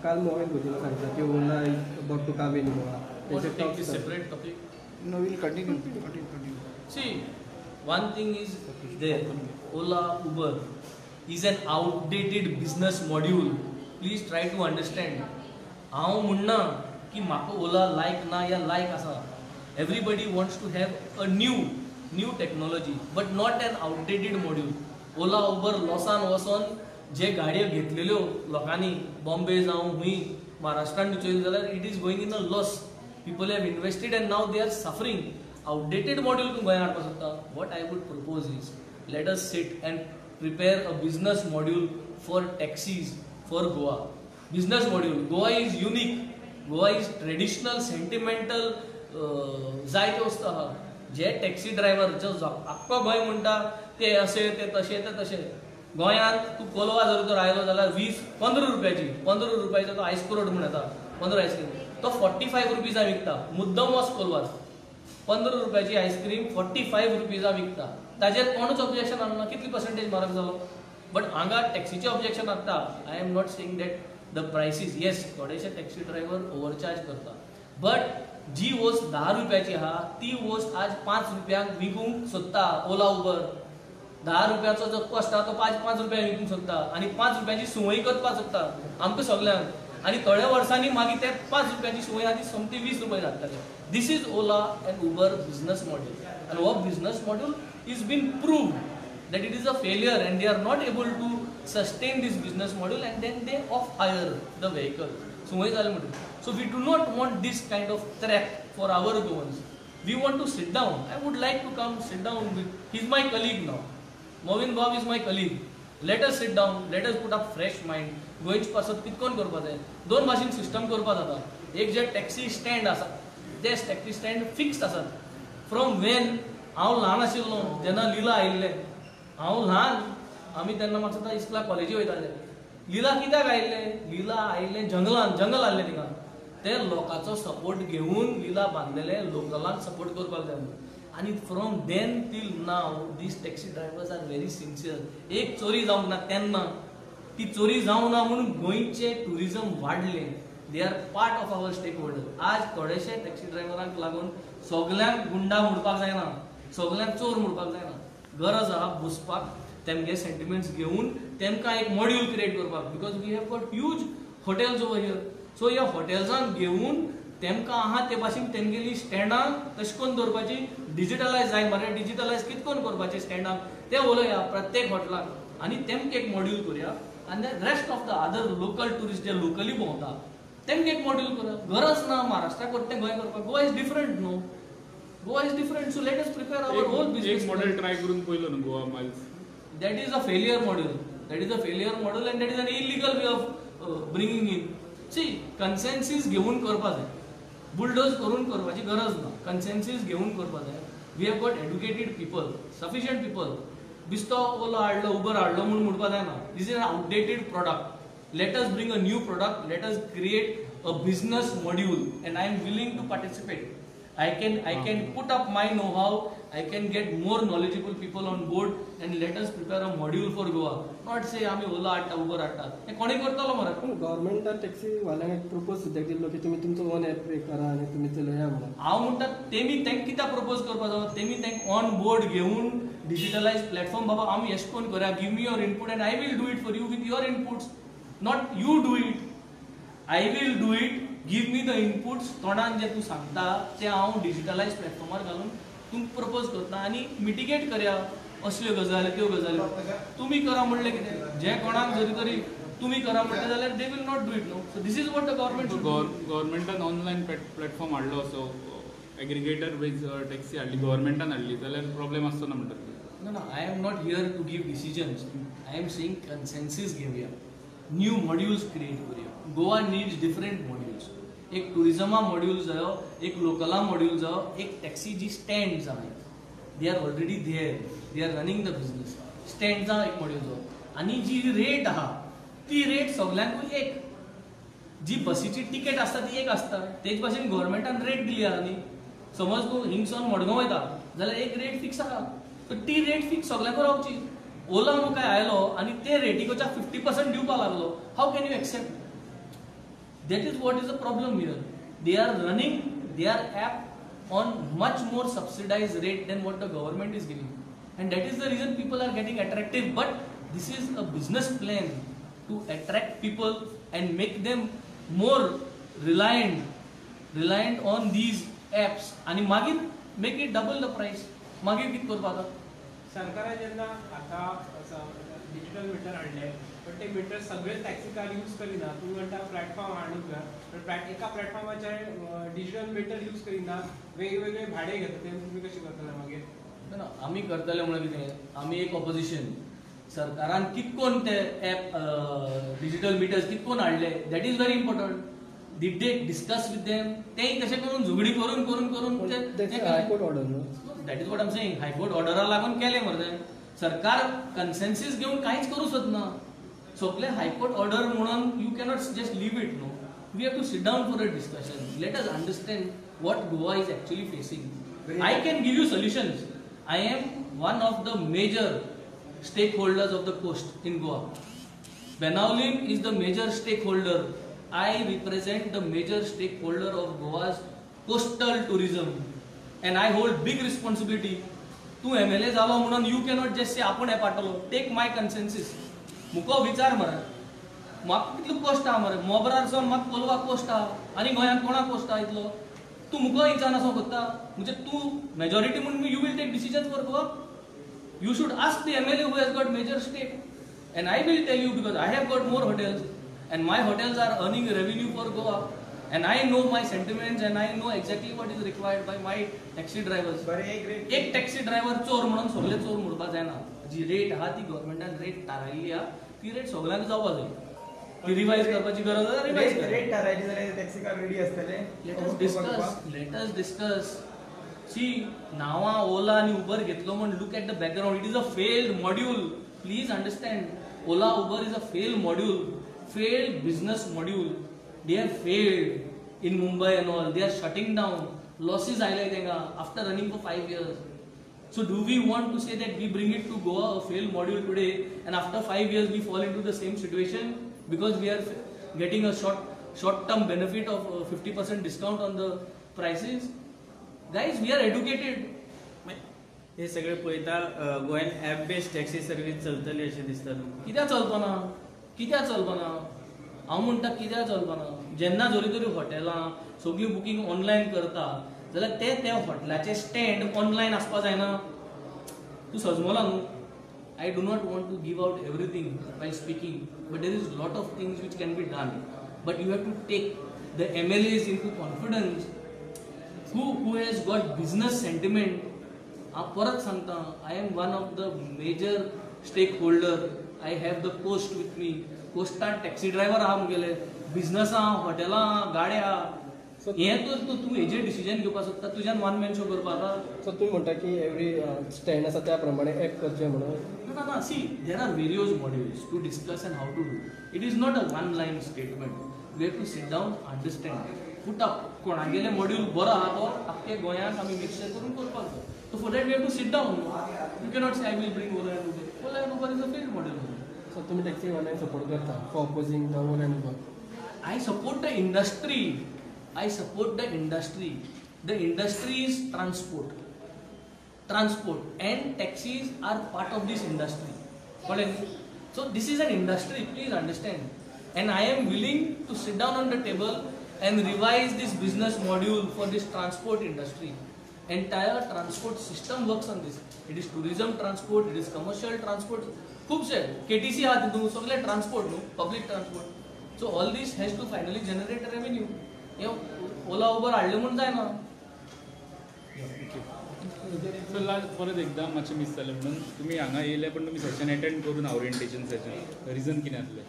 काल मोबाईल भुजिला सांगितलं की ओला about to come in Goa. Want to take this separate topic? No, we'll continue. See, one thing is there. Ola, Uber is an outdated business module. Please try to understand. हांव म्हणना की म्हाका ओला लायक ना या लायक आसा. Everybody wants to have a new technology, but not an outdated module. Ola Uber लॉसान वचोन जे गाडयो घेतलेल्यो लोकांनी बॉम्बे जावं हुंय महाराष्ट्रान चोयले जाल्यार it is going in a loss. People have invested end now they are suffering. Outdated module तूं गोंयांत हाडपाक सोदता. What I would propose is let us sit and prepare a business module for taxis for Goa. Business module. Goa is unique. Goa is traditional sentimental जायत्यो वस्तू आहा. जे taxi driver जो आख्खो गोंय म्हणटा ते अशे ते तशे ते तशे. गोंयांत तूं कोलवा जर तर आयलो जाल्यार 20-15 रुपयाची 15 रुपयाचो तो आयस्क्रोड म्हण येता 15 आयस्क्रीम तो 45 रुपीजां विकता. मुद्दम वच कोलवार 15 रुपयाची आयस्क्रीम 45 रुपीजां विकता. ताजेर कोणूच ऑब्जेक्शन हाडना. कितली पर्सेंटेज म्हारग जालो. बट हांगा टॅक्सीचे ऑब्जेक्शन हाडटा. I am not saying that the prices yes थोडेशे टॅक्सी ड्रायव्हर ओव्हरचार्ज करता. बट जी वस्त 10 रुपयाची आहा ती वस्त आज 5 रुपयांक विकूंक सोदता ओला उबर. 10 रुपयाचो जो कॉस्ट आहा तो 5 रुपयांक विकूंक सोदता आनी 5 रुपयाची सुवय करपाक सोदता आमकां सगळ्यांक. आनी थोड्या वर्सांनी मागीर ते 5 रुपयाची सुवय आहा ती सोमती 20 रुपया जातले. This is Ola and Uber business module. आनी हो business module is been proved that it is a failure and they are not able to sustain this business model and then they off hire the vehicle. So we do not want this kind of threat for our goans. We want to sit down. I would like to come sit down with, he's my colleague now. Movin Bob is my colleague. Let us sit down, let us put up fresh mind. गोंयचे पासत कितकोन करपा जाय. दोन भाशेन system करपा जाता. एक जे टॅक्सी स्टँड आसा ते टॅक्सी स्टँड फिक्स्ड आसात. फ्रॉम वेन हांव ल्हान आशिल्लो जेन्ना लिला आयिल्ले हांव ल्हान आमी तेन्ना म्हाका दिसता इस्कुला कॉलेजी वयताले. लिला कित्याक आयिल्ले. लिला आयिल्ले जंगल आहले थिंगा. ते लोकांचो सपोर्ट घेवन लिला बांदलेले लोकलांक सपोर्ट करपाक जाय म्हणून. आनी from then till now these taxi drivers are very sincere. एक चोरी जावंक ना तेन्ना ती चोरी जावं ना म्हणून गोंयचे टुरिजम वाडले. They are part of our stake holder. आज थोडेशे टॅक्सी ड्रायव्हरांक लागून सगळ्यांक गुंडा म्हणपाक जायना. सगळ्यांक चोर म्हणपाक जायना. गरज आहा बसपाक तेमगे सेंटिमेंट्स घेवन तेमकां एक मॉड्यूल क्रिएट करपाक. Because we have got huge hotels over here. So ह्या हॉटेल्सांक घेवन तेमकां आहा ते भाशेन तेमगेली स्टँडां तशें करून दवरपाची. डिजिटलायज जाय मरे. डिजिटलायज कितें करून करपाचें स्टँडांक ते उलया प्रत्येक हॉटेलाक आनी तेमकां एक मॉड्यूल करुया. आनी rest of the other local tourist जे लोकली भोंवता तेमकां एक मॉड्यूल करुया. गरज ना महाराष्ट्रा करता गोंय करपाक. गोवा इज डिफरंट न्हू. Goa is different, so let us prepare our whole business. एक मॉडेल ट्राय करून पयलो न्हू Goa miles. That is a failure model. That is a failure model and that is an illegal way of bringing in. See, consensus घेऊन करपा जाय. Bulldoze करून करपाची गरज ना. consensus घेऊन करपा जाय. We have got educated people, sufficient people. बिस्तो ओला हाडलो उबर हाडलो म्हणून म्हणपा जायना. This is an outdated product. Let us bring a new product. Let us create a business module and I am willing to participate. I can put up my know-how. I can get more knowledgeable people on board and let us prepare a module for Goa. Not say आम्ही ओला हाडटा Uber हाडटा. हे कोणी करतलो मरे. गव्हर्नमेंटान taxi वाल्यांक propose सुद्दां दिल्लो की तुमी तुमचो ओन ॲप पे करा आनी तुमी चलया म्हणून. हांव म्हणटा तेमी तेंक कित्याक प्रपोज करपा जाय. तेमी तेंक ऑन बोर्ड घेवन डिजिटलायज प्लॅटफॉर्म बाबा आमी एश कोन करया. Give me your input end I will do it for you with your inputs. Not you do it. I will do it. Give me the inputs. तोंडान जे तूं सांगता ते हांव डिजिटलायज प्लॅटफॉर्मार घालून तुमकां प्रपोज करता आनी मिटिगेट करया असल्यो गजाली त्यो गजाली. तुमी करा म्हणलें कितें. जे कोणाक जरी तरी तुमी करा म्हणटा जाल्यार they will not do it no. So this is what the government. गव्हर्नमेंटान ऑनलायन प्लॅटफॉर्म हाडलो असो एग्रिगेटर बेज टॅक्सी हाडली गव्हर्नमेंटान हाडली जाल्यार प्रॉब्लेम आसचो ना म्हणटा. No, I am not here to give decisions. I am saying consensus घेवया. New modules create करूया. Goa needs different modules. एक टुरिजमा मॉड्यूल जायो, एक लोकला मॉड्यूल जायो, एक टॅक्सी जी स्टँड जाय. They are already there. They are running the business. स्टँडचा एक मॉड्यूल जायो. आनी जी रेट आहा ती रेट सगळ्यांकूय एक. जी बसीची तिकेट आसता ती एक आसता. तेच भाशेन गव्हर्नमेंटान रेट दिली आहा न्ही. समज तूं हिंगसून मडगांव वयता जाल्यार एक रेट फिक्स आहा. तर ती रेट फिक्स सगळ्यांक रावची. ओला न्हू काय आयलो आनी ते रेटीकोच्या 50% दिवपाक लागलो. How can you accept. That is what is the problem here. They are running their app on much more subsidized rate than what the government is giving, and that is the reason people are getting attractive. But this is a business plan to attract people and make them more reliant on these apps, आणि मागीर make it double the price. मागीर कित करपाक? सरकारान जेन्ना आतां digital metre हाडले, पण ते मिटर सगळे टॅक्सी कार यूज करिना. तुम्ही म्हणटा प्लॅटफॉर्म हाडूंक जाय, पण एका प्लॅटफॉर्माचेर डिजिटल मिटर यूज करिना, वेगवेगळे भाडे घेता. ते तुम्ही कशें करतले मागीर? ना आमी करतले म्हणून कितें, आमी एक ऑपोजिशन. सरकारान कितकोन ते ॲप डिजिटल मिटर्स कितकोन हाडले, that is very important. Did they discuss with them? तेही कशें करून झुगडी करून हायकोर्ट ऑर्डर न्हू. That is what I am saying. High court ऑर्डरा लागून केले मरे. सरकार कन्सेन्सीस घेऊन कांयच करूंक सोदना. सोगले हायकोर्ट ऑर्डर म्हणून you cannot just leave it. No, we have to sit down for a discussion. Let us understand what Goa is actually facing. I can give you solutions. I am one of the major stakeholders of the coast in Goa. Benaulim is the major stakeholder. I represent the major stakeholder of Goa's coastal tourism, and I hold big responsibility. तू MLA जालो म्हणून you cannot just say आपण हे पाठवलो. Take my consensus. मुको विचार मरे, म्हाका कितलो कोस्ट आहा मरे. मोबरारसून म्हाका कोलवा कोस्ट आहा, आनी गोंयांत कोणा कोस्ट आहा इतलो. तू मुको विचार असो करता म्हणजे तू मेजॉरिटी म्हणून you will take decision for Goa. You should ask the MLA who has got major stake, and I will tell you because I have got more hotels. And my hotels are earning revenue for Goa, and I know my sentiments and I know exactly what is required by my taxi drivers. एक taxi driver चोर म्हणून सगळे चोर म्हणपाक जायना. जी rate आहा ती गव्हर्नमेंटान rate थारायल्ली आहा, ती रेट सगळ्यांक जावपाक जाय. ती रिवाइज करपाची गरज आसा, रिवाइज कर. रेट थारायली जाल्यार टॅक्सी कार रेडी आसतले. Let us discuss. See, नावा ओला आणि उबर घेतलो म्हण look at the background. It is a failed module. Please understand. Ola Uber is a failed module. Failed business module. They have failed in Mumbai and all. They are shutting down. Losses आयले तेंगा after running for 5 years. So do we want to say that we bring it to Goa, a failed module today, and after 5 years we fall into the same situation because we are getting a short-term benefit of 50% discount on the prices? Guys, we are educated. हे सगळे पळयता गोंयान app based taxi service चलतली अशें दिसता. कित्याक चलपाना? हांव म्हणटा कित्याक चलपाना? जेन्ना जोरी तरी हॉटेलां सगळी बुकींग ऑनलायन करता जाल्यार त्या हॉटेलाचे स्टँड ऑनलायन आसपा जायना. तूं सजमोला न्हू. I do not want to give out everything by speaking, but there is lot of things which can be done. But you have to take the MLAs into confidence who has got business sentiment. हांव परत सांगता, I am one of the major stake holder. I have the coast with me. कोस्टान taxi driver आहा मुगेले, business आहा, हॉटेलां आहा, गाड्या आहा. हें तर तूं हेजेर डिसिजन घेवपाक सोदता, तुज्यान वन मॅन शो करपाक. सो तुम्ही म्हणटा की एवरी स्टँड आसा त्या प्रमाणे ॲक्ट करचें म्हणून. ना, see, there are various modules to discuss and how to do. It is not a one line statement. We have to sit down, understand, put up कोणागेले मॉड्यूल बरो आहा तो आख्खे गोंयांक आमी मिक्सचर करून करपाक जाय. So for that we have to sit down. You cannot say I will bring Ola and Uber. Ola and Uber is a failed model. So तुम्ही टॅक्सी वाल्यांक सपोर्ट करता for opposing the Ola and Uber. I support the industry. The industry is transport and taxis are part of this industry. So this is an industry, please understand. And I am willing to sit down on the table and revise this business module for this transport industry. Entire transport system works on this. It is tourism transport, it is commercial transport. खूपशे KTC आहा तितून सगळे transport न्हू, public transport. So all these has to finally generate revenue. हे Ola Uber हाडले म्हणून जायना. So last परत एकदा मातशें मिस जालें म्हणून तुमी हांगा येयले पण तुमी सेशन अटेंड करून ओरिएंटेशन सेशन रिजन कितें आसलें?